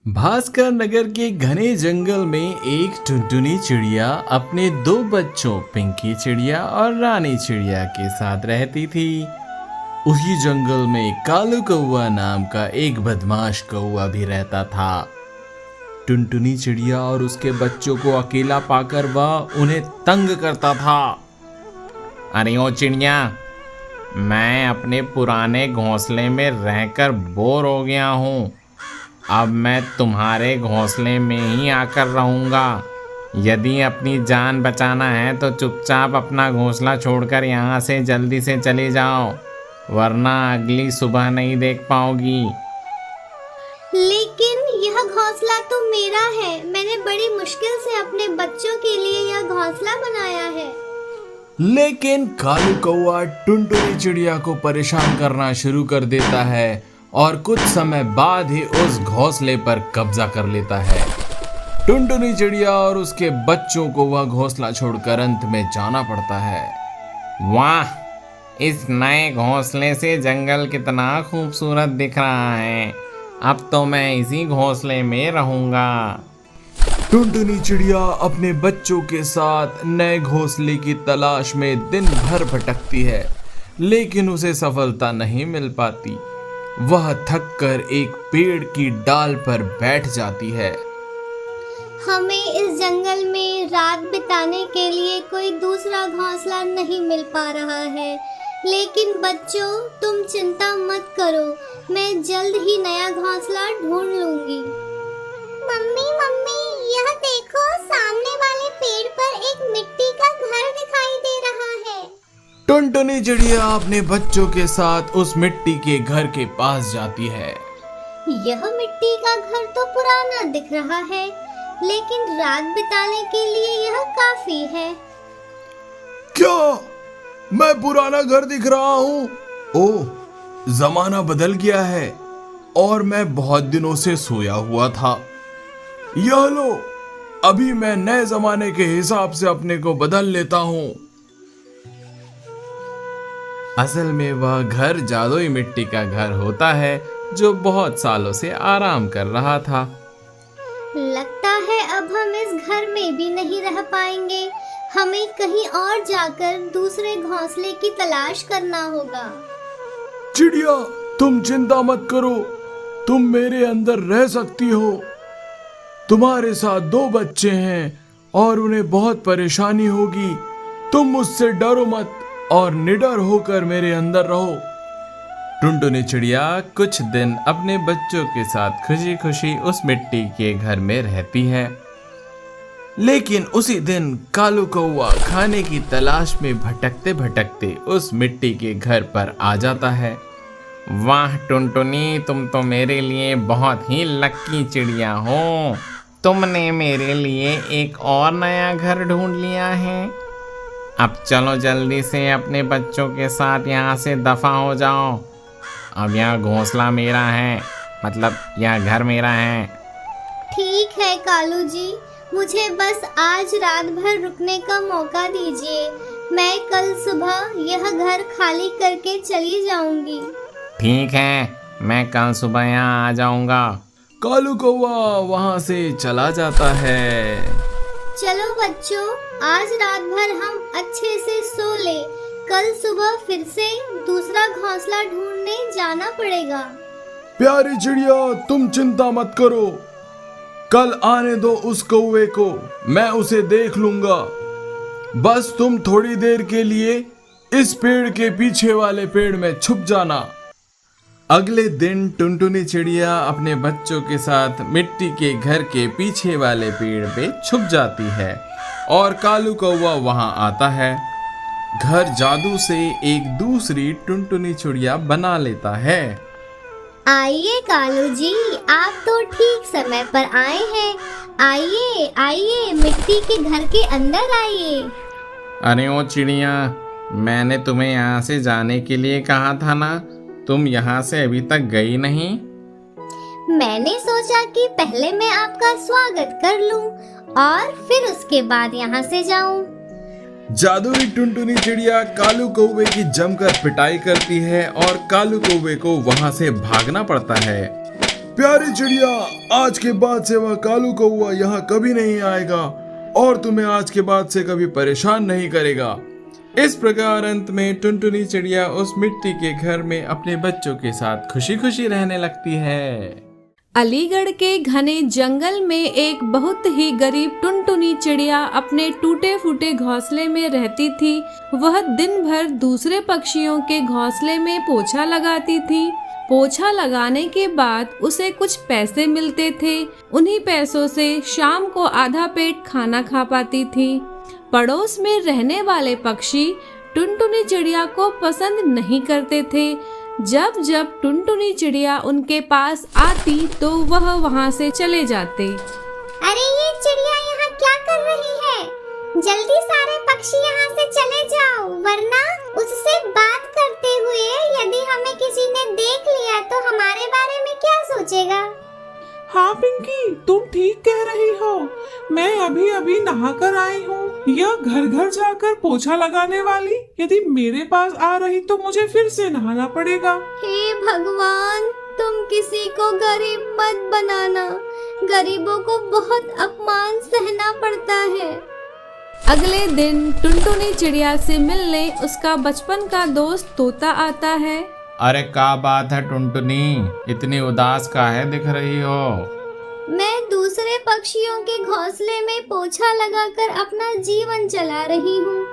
भास्कर नगर के घने जंगल में एक टुनटुनी चिड़िया अपने दो बच्चों पिंकी चिड़िया और रानी चिड़िया के साथ रहती थी। उसी जंगल में कालू कौवा नाम का एक बदमाश कौवा भी रहता था। टुनटुनी चिड़िया और उसके बच्चों को अकेला पाकर वह उन्हें तंग करता था। अरे ओ चिड़िया, मैं अपने पुराने घोंसले में रहकर बोर हो गया हूँ। अब मैं तुम्हारे घोंसले में ही आकर रहूँगा। यदि अपनी जान बचाना है तो चुपचाप अपना घोंसला छोड़कर यहाँ से जल्दी से चले जाओ, वरना अगली सुबह नहीं देख पाओगी। लेकिन यह घोंसला तो मेरा है। मैंने बड़ी मुश्किल से अपने बच्चों के लिए यह घोंसला बनाया है। लेकिन कालू कौवा टुनटुनी चिड़िया को परेशान करना शुरू कर देता है और कुछ समय बाद ही उस घोंसले पर कब्जा कर लेता है। टुनटुनी चिड़िया और उसके बच्चों को वह घोंसला छोड़कर अंत में जाना पड़ता है। वाह, इस नए घोंसले से जंगल कितना खूबसूरत दिख रहा है। अब तो मैं इसी घोंसले में रहूँगा। टुनटुनी चिड़िया अपने बच्चों के साथ नए घोंसले की तलाश में दिन भर भटकती है, लेकिन उसे सफलता नहीं मिल पाती। वह थककर एक पेड़ की डाल पर बैठ जाती है। हमें इस जंगल में रात बिताने के लिए कोई दूसरा घोंसला नहीं मिल पा रहा है। लेकिन बच्चों, तुम चिंता मत करो, मैं जल्द ही नया घोंसला ढूंढ लूंगी। मम्मी मम्मी, यह देखो, सामने वाले पेड़ पर एक मिट्टी का घर दिखाई दे रहा है। टुनटुनी चिड़िया अपने बच्चों के साथ उस मिट्टी के घर के पास जाती है। यह मिट्टी का घर तो पुराना दिख रहा है, लेकिन रात बिताने के लिए यह काफी है। क्या मैं पुराना घर दिख रहा हूँ? ओह, जमाना बदल गया है और मैं बहुत दिनों से सोया हुआ था। यह लो, अभी मैं नए जमाने के हिसाब से अपने को बदल लेता हूँ। असल में वह घर जादुई मिट्टी का घर होता है जो बहुत सालों से आराम कर रहा था। लगता है अब हम इस घर में भी नहीं रह पाएंगे। हमें कहीं और जाकर दूसरे घोंसले की तलाश करना होगा। चिड़िया, तुम चिंता मत करो, तुम मेरे अंदर रह सकती हो। तुम्हारे साथ दो बच्चे हैं और उन्हें बहुत परेशानी होगी। तुम मुझसे डरो मत और निडर होकर मेरे अंदर रहो। टुनटुनी चिड़िया कुछ दिन अपने बच्चों के साथ खुशी खुशी उस मिट्टी के घर में रहती है। लेकिन उसी दिन कालू कौवा खाने की तलाश में भटकते भटकते उस मिट्टी के घर पर आ जाता है। वाह टुनटुनी, तुम तो मेरे लिए बहुत ही लक्की चिड़िया हो। तुमने मेरे लिए एक और नया घर ढूंढ लिया है। अब चलो जल्दी से अपने बच्चों के साथ यहाँ से दफा हो जाओ। अब यह घोंसला मेरा है, मतलब यह घर मेरा है। ठीक है कालू जी, मुझे बस आज रात भर रुकने का मौका दीजिए। मैं कल सुबह यह घर खाली करके चली जाऊंगी। ठीक है, मैं कल सुबह यहाँ आ जाऊंगा। कालू कौवा वहां से चला जाता है। चलो बच्चों, आज रात भर हम अच्छे से सो ले। कल सुबह फिर से दूसरा घोंसला ढूंढने जाना पड़ेगा। प्यारी चिड़िया, तुम चिंता मत करो, कल आने दो उस कौवे को, मैं उसे देख लूंगा। बस तुम थोड़ी देर के लिए इस पेड़ के पीछे वाले पेड़ में छुप जाना। अगले दिन टुनटुनी चिड़िया अपने बच्चों के साथ मिट्टी के घर के पीछे वाले पेड़ पे छुप जाती है और कालू कौवा वहां आता है। घर जादू से एक दूसरी टुनटुनी चिड़िया बना लेता है। आइए कालू जी, आप तो ठीक समय पर आए हैं। आइए आइए, मिट्टी के घर के अंदर आइए। अरे ओ चिड़िया, मैंने तुम्हें यहाँ से जाने के लिए कहा था ना, तुम यहाँ से अभी तक गई नहीं। मैंने सोचा कि पहले मैं आपका स्वागत कर लूं और फिर उसके बाद यहाँ से जाऊं। जादुई टुनटुनी चिड़िया कालू कौवे की जमकर पिटाई करती है और कालू कौवे को वहां से भागना पड़ता है। प्यारी चिड़िया, आज के बाद से वह कालू कौआ यहाँ कभी नहीं आएगा और तुम्हें आज के बाद से कभी परेशान नहीं करेगा। इस प्रकार अंत में टुनटुनी चिड़िया उस मिट्टी के घर में अपने बच्चों के साथ खुशी खुशी रहने लगती है। अलीगढ़ के घने जंगल में एक बहुत ही गरीब टुनटुनी चिड़िया अपने टूटे फूटे घोंसले में रहती थी। वह दिन भर दूसरे पक्षियों के घोंसले में पोछा लगाती थी। पोछा लगाने के बाद उसे कुछ पैसे मिलते थे। उन्हीं पैसों से शाम को आधा पेट खाना खा पाती थी। पड़ोस में रहने वाले पक्षी टुनटुनी चिड़िया को पसंद नहीं करते थे। जब जब टुनटुनी चिड़िया उनके पास आती तो वह वहाँ से चले जाते। अरे ये चिड़िया यहाँ क्या कर रही है? जल्दी सारे पक्षी यहाँ से चले जाओ, वरना उससे बात करते हुए यदि हमें किसी ने देख लिया तो हमारे बारे में क्या सोचेगा? हाँ पिंकी, तुम ठीक कह रही हो। मैं अभी अभी नहा कर आई हूँ। यह घर घर जाकर पोछा लगाने वाली यदि मेरे पास आ रही तो मुझे फिर से नहाना पड़ेगा। हे भगवान, तुम किसी को गरीब मत बनाना। गरीबों को बहुत अपमान सहना पड़ता है। अगले दिन टुनटुनी चिड़िया से मिलने उसका बचपन का दोस्त तोता आता है। अरे क्या बात है टुनटुनी, इतनी उदास काहे दिख रही हो? मैं दूसरे पक्षियों के घोंसले में पोछा लगाकर अपना जीवन चला रही हूँ।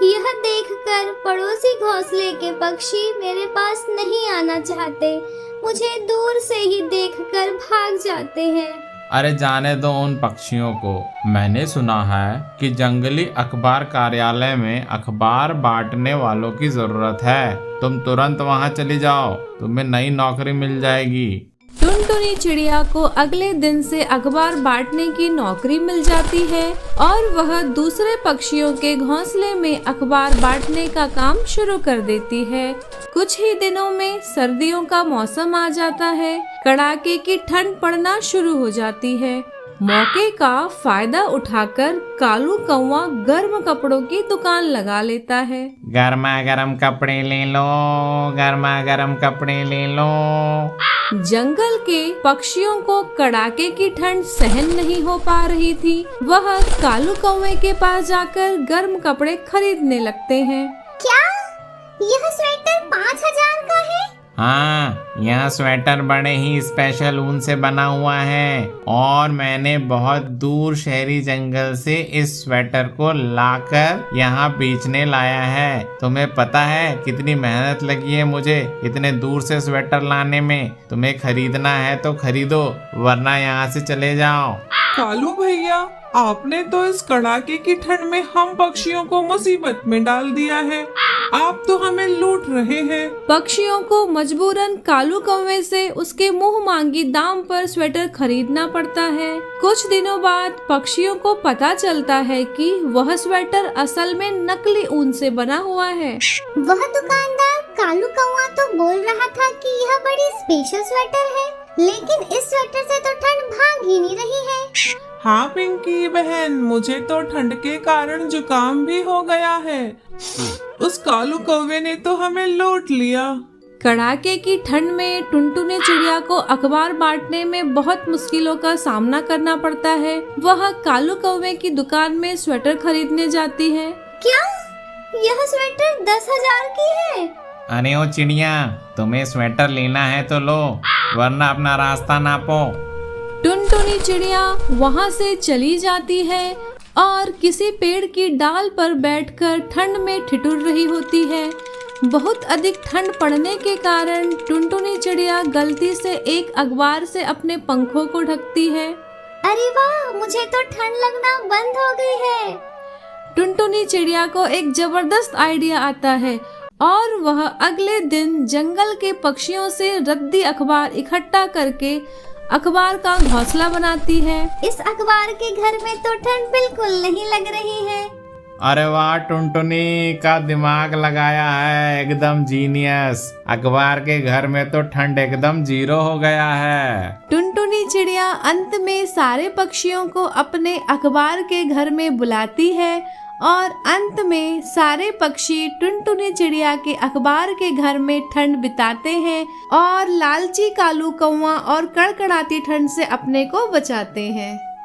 यह देखकर पड़ोसी घोंसले के पक्षी मेरे पास नहीं आना चाहते। मुझे दूर से ही देखकर भाग जाते हैं। अरे जाने दो उन पक्षियों को। मैंने सुना है कि जंगली अखबार कार्यालय में अखबार बांटने वालों की जरूरत है। तुम तुरंत वहां चली जाओ, तुम्हें नई नौकरी मिल जाएगी। टुनटुनी चिड़िया को अगले दिन से अखबार बांटने की नौकरी मिल जाती है और वह दूसरे पक्षियों के घोंसले में अखबार बांटने का काम शुरू कर देती है। कुछ ही दिनों में सर्दियों का मौसम आ जाता है। कड़ाके की ठंड पड़ना शुरू हो जाती है। मौके का फायदा उठाकर कालू कौवा गर्म कपड़ों की दुकान लगा लेता है। गर्मा गर्म कपड़े ले लो, गर्मा गर्म कपड़े ले लो। जंगल के पक्षियों को कड़ाके की ठंड सहन नहीं हो पा रही थी। वह कालू कौवे के पास जाकर गर्म कपड़े खरीदने लगते हैं। क्या यह स्वेटर 5000 का है? हाँ, यह स्वेटर बड़े ही स्पेशल ऊन से बना हुआ है और मैंने बहुत दूर शहरी जंगल से इस स्वेटर को लाकर यहाँ बेचने लाया है। तुम्हें पता है कितनी मेहनत लगी है मुझे इतने दूर से स्वेटर लाने में। तुम्हें खरीदना है तो खरीदो, वरना यहाँ से चले जाओ। कालू भैया, आपने तो इस कड़ाके की ठंड में हम पक्षियों को मुसीबत में डाल दिया है। आप तो हमें लूट रहे हैं। पक्षियों को मजबूरन कालू कौवे से उसके मुंह मांगी दाम पर स्वेटर खरीदना पड़ता है। कुछ दिनों बाद पक्षियों को पता चलता है कि वह स्वेटर असल में नकली ऊन से बना हुआ है। वह दुकानदार कालू कौवा तो बोल रहा था कि यह बड़ी स्पेशल स्वेटर है, लेकिन इस स्वेटर से तो ठंड भाग ही नहीं रही है। हाँ पिंकी बहन, मुझे तो ठंड के कारण जुकाम भी हो गया है। उस कालू कौवे ने तो हमें लूट लिया। कड़ाके की ठंड में टुनटुनी चिड़िया को अखबार बांटने में बहुत मुश्किलों का सामना करना पड़ता है। वह कालू कौवे की दुकान में स्वेटर खरीदने जाती है। क्या यह स्वेटर 10,000 की है? अरे ओ चिड़िया, तुम्हें स्वेटर लेना है तो लो, वरना अपना रास्ता नापो। टुनटुनी चिड़िया वहाँ से चली जाती है और किसी पेड़ की डाल पर बैठकर ठंड में ठिठुर रही होती है। बहुत अधिक ठंड पड़ने के कारण टुनटुनी चिड़िया गलती से एक अखबार से अपने पंखों को ढकती है। अरे वाह, मुझे तो ठंड लगना बंद हो गई है। टुनटुनी चिड़िया को एक जबरदस्त आइडिया आता है और वह अगले दिन जंगल के पक्षियों से रद्दी अखबार इकट्ठा करके अखबार का घोंसला बनाती है। इस अखबार के घर में तो ठंड बिल्कुल नहीं लग रही है। अरे वाह, टुनटुनी का दिमाग लगाया है, एकदम जीनियस। अखबार के घर में तो ठंड एकदम 0 हो गया है। टुनटुनी चिड़िया अंत में सारे पक्षियों को अपने अखबार के घर में बुलाती है और अंत में सारे पक्षी टुनटुनी चिड़िया के अखबार के घर में ठंड बिताते हैं और लालची कालू कौवा और कड़कड़ाती ठंड से अपने को बचाते हैं।